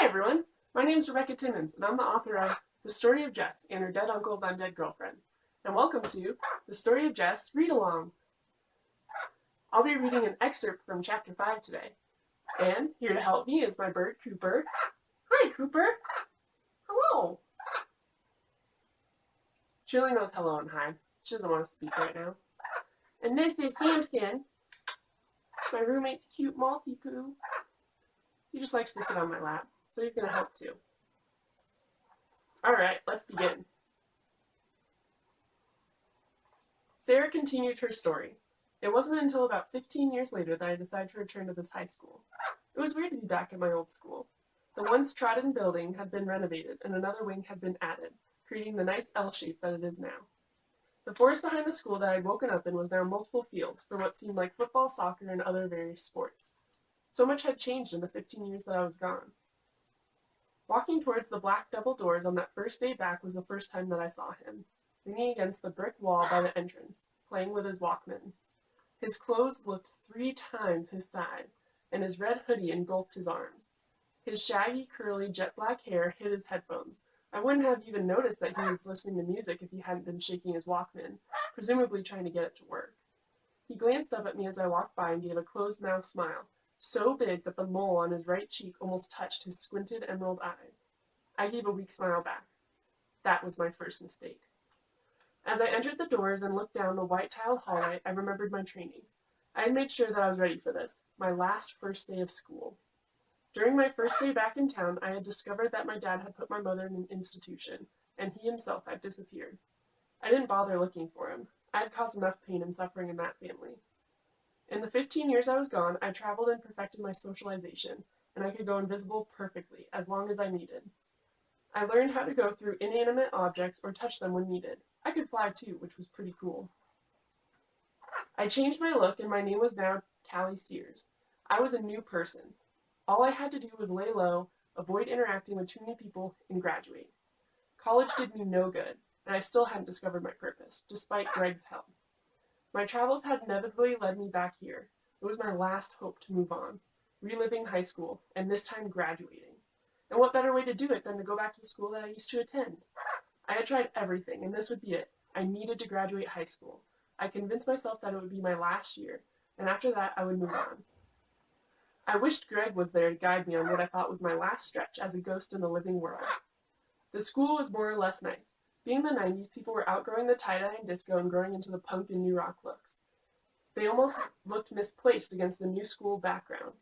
Hi everyone, my name is Rebecca Timmons, and I'm the author of The Story of Jess and Her Dead Uncle's Undead Girlfriend. And welcome to The Story of Jess Read Along. I'll be reading an excerpt from Chapter 5 today. And here to help me is my bird, Cooper. Hi, Cooper. Hello. She only knows hello and hi. She doesn't want to speak right now. And this is Samson, my roommate's cute Maltipoo. He just likes to sit on my lap, so he's going to help too. Alright, let's begin. Sarah continued her story. It wasn't until about 15 years later that I decided to return to this high school. It was weird to be back at my old school. The once trodden building had been renovated and another wing had been added, creating the nice L shape that it is now. The forest behind the school that I had woken up in was now multiple fields for what seemed like football, soccer, and other various sports. So much had changed in the 15 years that I was gone. Walking towards the black double doors on that first day back was the first time that I saw him, leaning against the brick wall by the entrance, playing with his Walkman. His clothes looked 3 times his size, and his red hoodie engulfed his arms. His shaggy, curly, jet black hair hid his headphones. I wouldn't have even noticed that he was listening to music if he hadn't been shaking his Walkman, presumably trying to get it to work. He glanced up at me as I walked by and gave a closed-mouthed smile, so big that the mole on his right cheek almost touched his squinted emerald eyes. I gave a weak smile back. That was my first mistake. As I entered the doors and looked down the white-tiled hallway, I remembered my training. I had made sure that I was ready for this, my last first day of school. During my first day back in town, I had discovered that my dad had put my mother in an institution, and he himself had disappeared. I didn't bother looking for him. I had caused enough pain and suffering in that family. In the 15 years I was gone, I traveled and perfected my socialization, and I could go invisible perfectly, as long as I needed. I learned how to go through inanimate objects or touch them when needed. I could fly too, which was pretty cool. I changed my look, and my name was now Callie Sears. I was a new person. All I had to do was lay low, avoid interacting with too many people, and graduate. College did me no good, and I still hadn't discovered my purpose, despite Greg's help. My travels had inevitably led me back here. It was my last hope to move on, reliving high school, and this time graduating. And what better way to do it than to go back to the school that I used to attend? I had tried everything, and this would be it. I needed to graduate high school. I convinced myself that it would be my last year, and after that I would move on. I wished Greg was there to guide me on what I thought was my last stretch as a ghost in the living world. The school was more or less nice. Being the 90s, people were outgrowing the tie-dye and disco and growing into the punk and new rock looks. They almost looked misplaced against the new school background.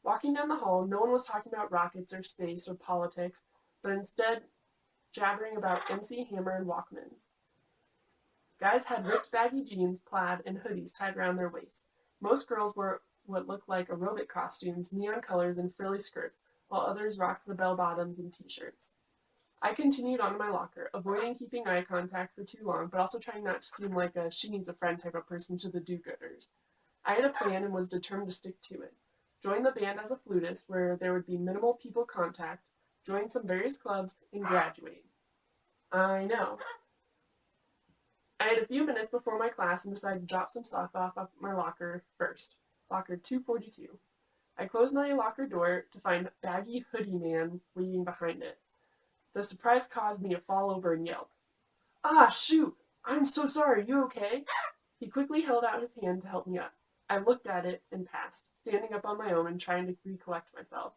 Walking down the hall, no one was talking about rockets or space or politics, but instead jabbering about MC Hammer and Walkmans. Guys had ripped baggy jeans, plaid, and hoodies tied around their waists. Most girls wore what looked like aerobic costumes, neon colors, and frilly skirts, while others rocked the bell-bottoms and t-shirts. I continued on to my locker, avoiding keeping eye contact for too long, but also trying not to seem like a she-needs-a-friend type of person to the do-gooders. I had a plan and was determined to stick to it. Join the band as a flutist, where there would be minimal people contact, join some various clubs, and graduate. I know. I had a few minutes before my class and decided to drop some stuff off at my locker first. Locker 242. I closed my locker door to find baggy hoodie man waiting behind it. The surprise caused me to fall over and yelp. Ah, shoot! I'm so sorry, you okay? He quickly held out his hand to help me up. I looked at it and passed, standing up on my own and trying to recollect myself.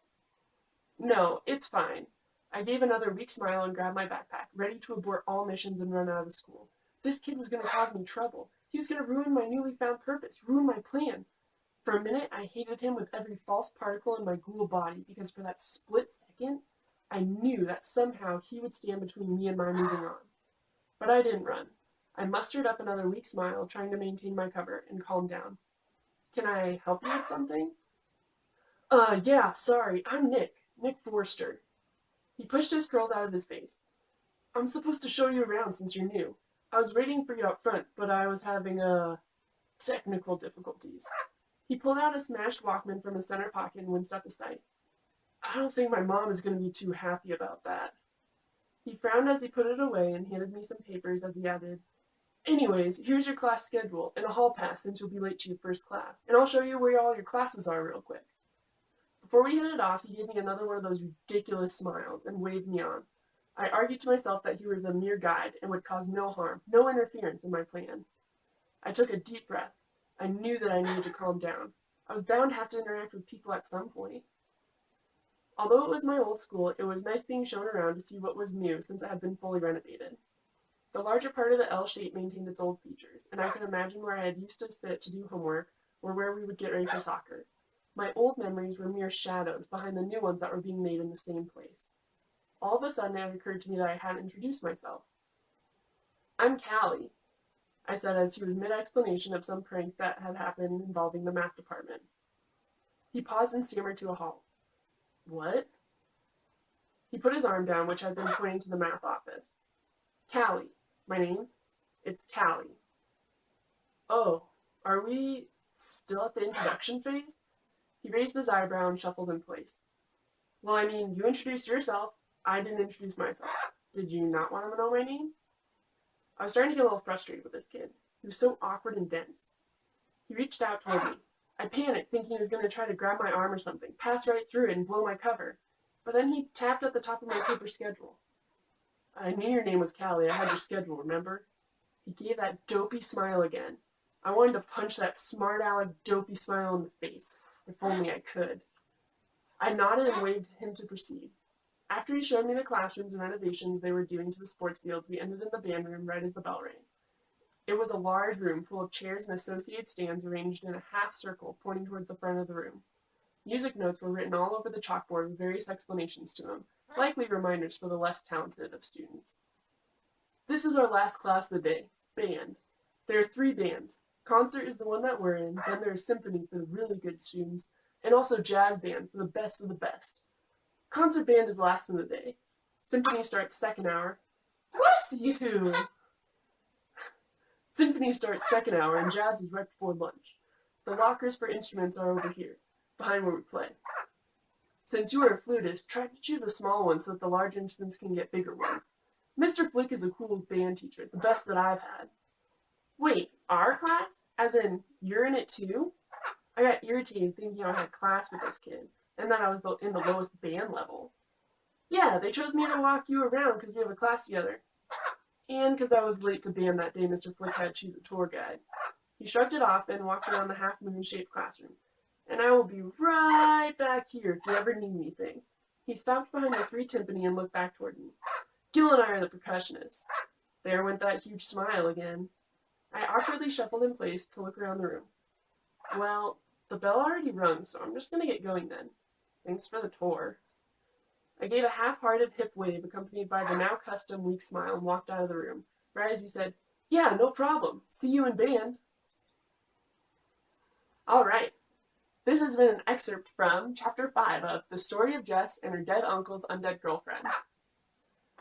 No, it's fine. I gave another weak smile and grabbed my backpack, ready to abort all missions and run out of the school. This kid was going to cause me trouble. He was going to ruin my newly found purpose, ruin my plan. For a minute, I hated him with every false particle in my ghoul body, because for that split second, I knew that somehow he would stand between me and my moving on. But I didn't run. I mustered up another weak smile, trying to maintain my cover, and calm down. Can I help you with something? Yeah, sorry, I'm Nick Forrester. He pushed his curls out of his face. I'm supposed to show you around since you're new. I was waiting for you out front, but I was having, technical difficulties. He pulled out a smashed Walkman from his center pocket and winced at the sight. I don't think my mom is going to be too happy about that. He frowned as he put it away and handed me some papers as he added, Anyways, here's your class schedule and a hall pass since you'll be late to your first class, and I'll show you where all your classes are real quick. Before we headed off, he gave me another one of those ridiculous smiles and waved me on. I argued to myself that he was a mere guide and would cause no harm, no interference in my plan. I took a deep breath. I knew that I needed to calm down. I was bound to have to interact with people at some point. Although it was my old school, it was nice being shown around to see what was new since it had been fully renovated. The larger part of the L shape maintained its old features, and I could imagine where I had used to sit to do homework or where we would get ready for soccer. My old memories were mere shadows behind the new ones that were being made in the same place. All of a sudden, it occurred to me that I hadn't introduced myself. "I'm Callie," I said as he was mid-explanation of some prank that had happened involving the math department. He paused and stammered to a halt. "What?" He put his arm down, which had been pointing to the math office. "Callie, my name? It's Callie." "Oh, are we still at the introduction phase?" He raised his eyebrow and shuffled in place. "Well, I mean, you introduced yourself. I didn't introduce myself. Did you not want to know my name?" I was starting to get a little frustrated with this kid. He was so awkward and dense. He reached out toward me. I panicked, thinking he was going to try to grab my arm or something, pass right through it and blow my cover. But then he tapped at the top of my paper schedule. "I knew your name was Callie. I had your schedule, remember?" He gave that dopey smile again. I wanted to punch that smart aleck dopey smile in the face, if only I could. I nodded and waved him to proceed. After he showed me the classrooms and renovations they were doing to the sports fields, we ended in the band room right as the bell rang. It was a large room full of chairs and associated stands arranged in a half circle pointing toward the front of the room. Music notes were written all over the chalkboard with various explanations to them, likely reminders for the less talented of students. "This is our last class of the day, band. There are 3 bands. Concert is the one that we're in, then there is symphony for the really good students, and also jazz band for the best of the best. Concert band is last in the day. Symphony starts second hour." Bless you! "Symphony starts second hour, and jazz is right before lunch. The lockers for instruments are over here, behind where we play. Since you are a flutist, try to choose a small one so that the large instruments can get bigger ones. Mr. Flick is a cool band teacher, the best that I've had." "Wait, our class? As in, you're in it too?" I got irritated thinking I had class with this kid, and that I was in the lowest band level. "Yeah, they chose me to walk you around because we have a class together. And because I was late to band that day, Mr. Flick had to choose a tour guide." He shrugged it off and walked around the half-moon-shaped classroom. "And I will be right back here if you ever need anything." He stopped behind the 3 timpani and looked back toward me. "Gil and I are the percussionists." There went that huge smile again. I awkwardly shuffled in place to look around the room. "Well, the bell already rung, so I'm just going to get going then. Thanks for the tour." I gave a half-hearted hip wave accompanied by the now custom weak smile and walked out of the room, right as he said, "Yeah, no problem. See you in band." All right. This has been an excerpt from Chapter 5 of The Story of Jess and Her Dead Uncle's Undead Girlfriend.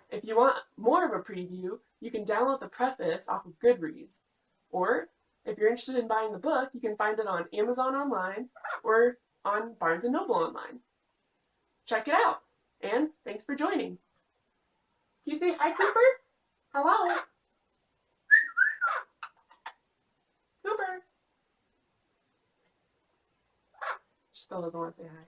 If you want more of a preview, you can download the preface off of Goodreads. Or, if you're interested in buying the book, you can find it on Amazon online or on Barnes & Noble online. Check it out, and thanks for joining. Can you say hi, Cooper? Hello? Cooper? She still doesn't want to say hi.